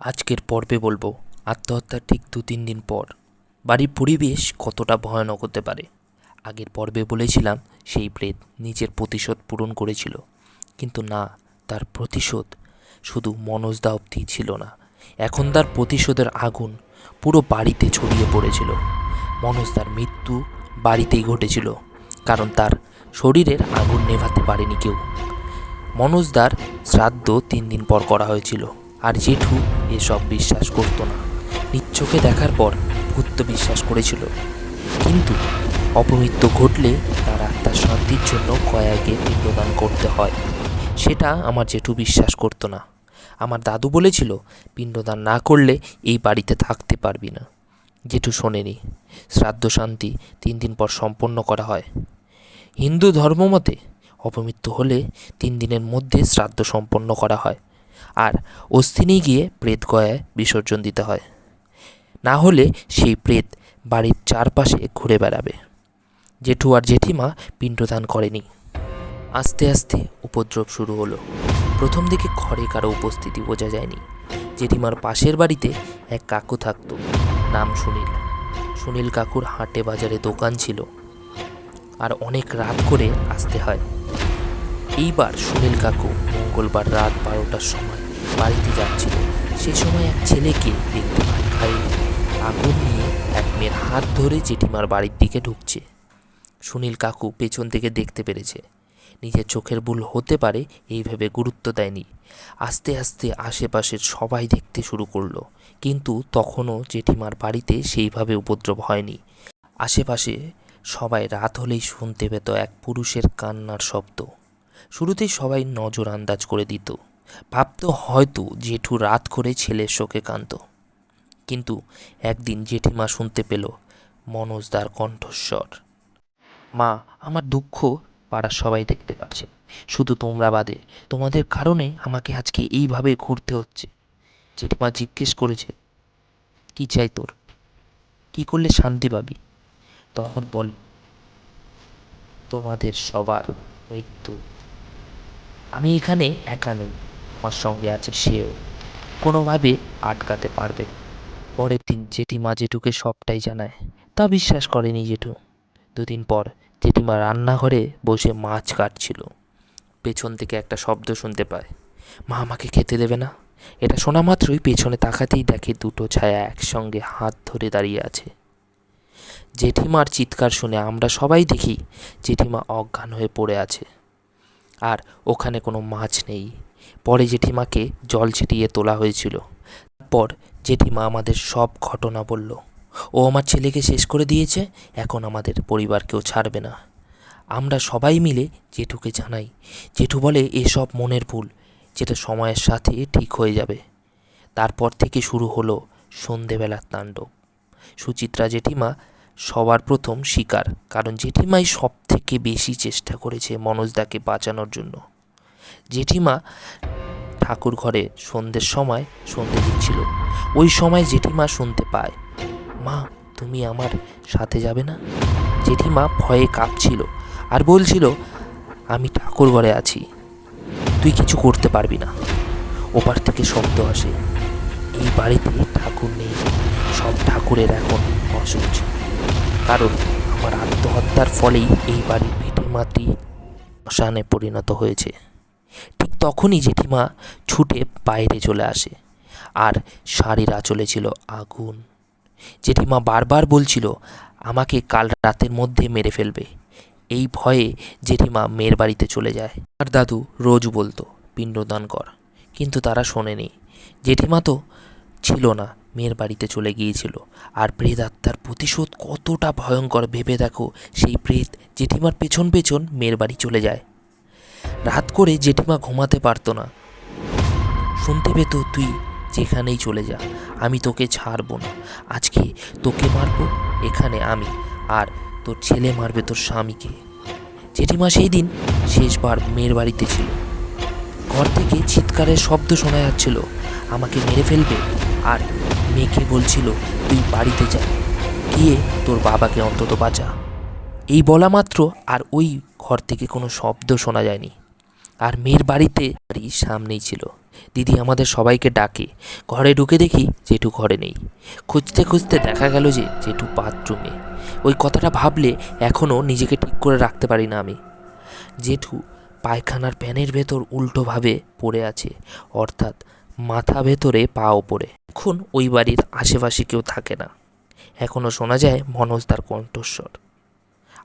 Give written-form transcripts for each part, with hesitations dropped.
আজকের পর্বে বলবো আত্মহত্যার ঠিক 2-3 দিন পর বাড়ির পরিবেশ কতটা ভয়ানক হতে পারে। আগের পর্বে বলেছিলাম সেই প্রেত নিজের প্রতিশোধ পূরণ করেছিল, কিন্তু না, তার প্রতিশোধ শুধু মনোজদা অবধি ছিল না। এখন তার প্রতিশোধের আগুন পুরো বাড়িতে ছড়িয়ে পড়েছিল। মনোজদার মৃত্যু বাড়িতেই ঘটেছিল, কারণ তার শরীরের আগুন নেভাতে পারেনি কেউ। মনোজদার শ্রাদ্ধ 3 দিন পর করা হয়েছিল, আর জেঠু এসব বিশ্বাস করত না। নিজ চোখে দেখার পর ভূত বিশ্বাস করেছিল, কিন্তু অপমৃত্যু ঘটলে তার আত্মার শান্তির জন্য কয়েকে পিণ্ডদান করতে হয়, সেটা আমার জেঠু বিশ্বাস করতো না। আমার দাদু বলেছিল পিণ্ডদান না করলে এই বাড়িতে থাকতে পারবি না। জেঠু শোনেনি। শ্রাদ্ধ শান্তি 3 দিন পর সম্পন্ন করা হয়। হিন্দু ধর্মমতে অপমৃত্যু হলে 3 দিনের মধ্যে শ্রাদ্ধ সম্পন্ন করা হয়, আর অস্থি নিয়ে গিয়ে প্রেত গয়ায় বিসর্জন দিতে হয়। না হলে সেই প্রেত বাড়ির চারপাশে ঘুরে বেড়াবে। জেঠু আর জেঠিমা পিণ্ডদান করেনি। আস্তে আস্তে উপদ্রব শুরু হলো। প্রথম দিকে ঘরে কারো উপস্থিতি বোঝা যায়নি। জেঠিমার পাশের বাড়িতে এক কাকু থাকতো, নাম সুনীল। সুনীল কাকুর হাটে বাজারে দোকান ছিল, আর অনেক রাত করে আসতে হয়। এইবার সুনীল কাকু মঙ্গলবার রাত 12টার সময় বাড়িতে যাচ্ছিল। সে সময় এক ছেলেকে দেখতে পায় খাই আগুন নিয়ে এক মেয়ের হাত ধরে জেঠিমার বাড়ির দিকে ঢুকছে। সুনীল কাকু পেছন থেকে দেখতে পেরেছে। নিজের চোখের ভুল হতে পারে এই ভেবে গুরুত্ব দেয়নি। আস্তে আস্তে আশেপাশের সবাই দেখতে শুরু করলো, কিন্তু তখনও জেঠিমার বাড়িতে সেইভাবে উপদ্রব হয়নি। আশেপাশে সবাই রাত হলেই শুনতে পেত এক পুরুষের কান্নার শব্দ। শুরুতেই সবাই নজর আন্দাজ করে দিত, ভাবতো হয়তো জেঠু রাত করে ছেলের শোকে কাঁদত। কিন্তু একদিন জেঠিমা শুনতে পেল মনোজদার কণ্ঠস্বর। মা, আমার দুঃখ পাড়ার সবাই দেখতে পাচ্ছে, শুধু তোমরা বাদে। তোমাদের কারণে আমাকে আজকে এইভাবে ঘুরতে হচ্ছে। জেঠিমা জিজ্ঞেস করেছে, কি চাই তোর? কি করলে শান্তি পাবি? তখন বল, তোমাদের সবার মৃত্যু। আমি এখানে একা নই, আমার সঙ্গে আছে সেও, কোনোভাবে আটকাতে পারবে। পরের দিন জেঠিমা জেঠুকে সবটাই জানায়। তা বিশ্বাস করেনি জেঠু। 2 দিন পর জেঠিমা রান্নাঘরে বসে মাছ কাটছিল। পেছন থেকে একটা শব্দ শুনতে পায়, মা আমাকে খেতে দেবে না? এটা শোনা মাত্রই পেছনে তাকাতেই দেখে দুটো ছায়া একসঙ্গে হাত ধরে দাঁড়িয়ে আছে। জেঠিমার চিৎকার শুনে আমরা সবাই দেখি জেঠিমা অজ্ঞান হয়ে পড়ে আছে, আর ওখানে কোনো মাছ নেই। পরে জেঠিমাকে জল ছিটিয়ে তোলা হয়েছিল। তারপর জেঠিমা আমাদের সব ঘটনা বলল। ও আমার ছেলেকে শেষ করে দিয়েছে, এখন আমাদের পরিবারকেও ছাড়বে না। আমরা সবাই মিলে জেঠুকে জানাই। জেঠু বলে এসব মনের ভুল, যেটা সময়ের সাথে ঠিক হয়ে যাবে। তারপর থেকে শুরু হলো সন্ধেবেলার তাণ্ডব। সুচিত্রা জেঠিমা সবার প্রথম শিকার, কারণ জেঠিমাই সব থেকে বেশি চেষ্টা করেছে মনোজদাকে বাঁচানোর জন্য। জেঠিমা ঠাকুর ঘরে সন্ধ্যের সময় সন্ধে দিচ্ছিল। ওই সময় জেঠিমা শুনতে পায়, মা তুমি আমার সাথে যাবে না? জেঠিমা ভয়ে কাঁপছিল আর বলছিল, আমি ঠাকুর ঘরে আছি, তুই কিছু করতে পারবি না। ওপার থেকে শব্দ আসে, এই বাড়িতে ঠাকুর নেই, সব ঠাকুরের এখন অসুচ, কারণ আমার আত্মহত্যার ফলেই এই বাড়ির ভিটে মাটি শ্মশানে পরিণত হয়েছে। ঠিক তখনই জেঠিমা ছুটে বাইরে চলে আসে, আর শাড়ির আঁচলে ছিল আগুন। জেঠিমা বারবার বলছিল আমাকে কাল রাতের মধ্যে মেরে ফেলবে। এই ভয়ে জেঠিমা মেয়ের বাড়িতে চলে যায়। আর দাদু রোজ বলতো পিণ্ডদান কর, কিন্তু তারা শোনেনি। জেঠিমা তো ছিল না, মেয়ের বাড়িতে চলে গিয়েছিল। আর প্রেত আত্মার প্রতিশোধ কতটা ভয়ঙ্কর ভেবে দেখো। সেই প্রেত জেঠিমার পেছন পেছন মেয়ের বাড়ি চলে যায়। রাত করে জেঠিমা ঘুমাতে পারতো না। শুনতে পেত, তুই যেখানেই চলে যা, আমি তোকে ছাড়বো না। আজকে তোকে মারবো এখানে আমি, আর তোর ছেলে মারবে তোর স্বামীকে। জেঠিমা সেই দিন শেষবার মেয়ের বাড়িতে ছিল। ঘর থেকে চিৎকারের শব্দ শোনা যাচ্ছিল, আমাকে মেরে ফেলবে। আর মেয়েকে বলছিল, তুই বাড়িতে যা, গিয়ে তোর বাবাকে অন্তত বাঁচা। এই বলা মাত্র আর ওই ঘর থেকে কোনো শব্দ শোনা যায়নি। আর মেয়ের বাড়িতে বাড়ির সামনেই ছিল। দিদি আমাদের সবাইকে ডাকে। ঘরে ঢুকে দেখি জেঠু ঘরে নেই। খুঁজতে খুঁজতে দেখা গেল যে জেঠু বাথরুমে। ওই কথাটা ভাবলে এখনও নিজেকে ঠিক করে রাখতে পারি না আমি। জেঠু পায়খানার প্যানের ভেতর উল্টোভাবে পড়ে আছে, অর্থাৎ মাথা ভেতরে পা ওপরে। এখন ওই বাড়ির আশেপাশে কেউ থাকে না। এখনও শোনা যায় মনোজদার কণ্ঠস্বর।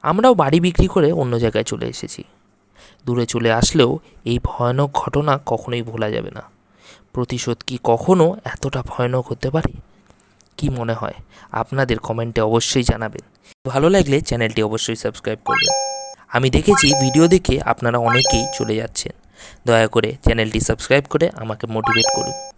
আমরাও বাড়ি বিক্রি করে অন্য জায়গায় চলে এসেছি। দূরে চলে আসলেও এই ভয়ানক ঘটনা কখনোই ভোলা যাবে না। প্রতিশোধ কি কখনো এতটা ভয়ানক হতে পারে? কি মনে হয় আপনাদের কমেন্টে অবশ্যই জানাবেন। ভালো লাগলে চ্যানেলটি অবশ্যই সাবস্ক্রাইব করবেন। আমি দেখেছি ভিডিও দেখে আপনারা অনেকেই চলে যাচ্ছেন। দয়া করে চ্যানেলটি সাবস্ক্রাইব করে আমাকে মোটিভেট করুন।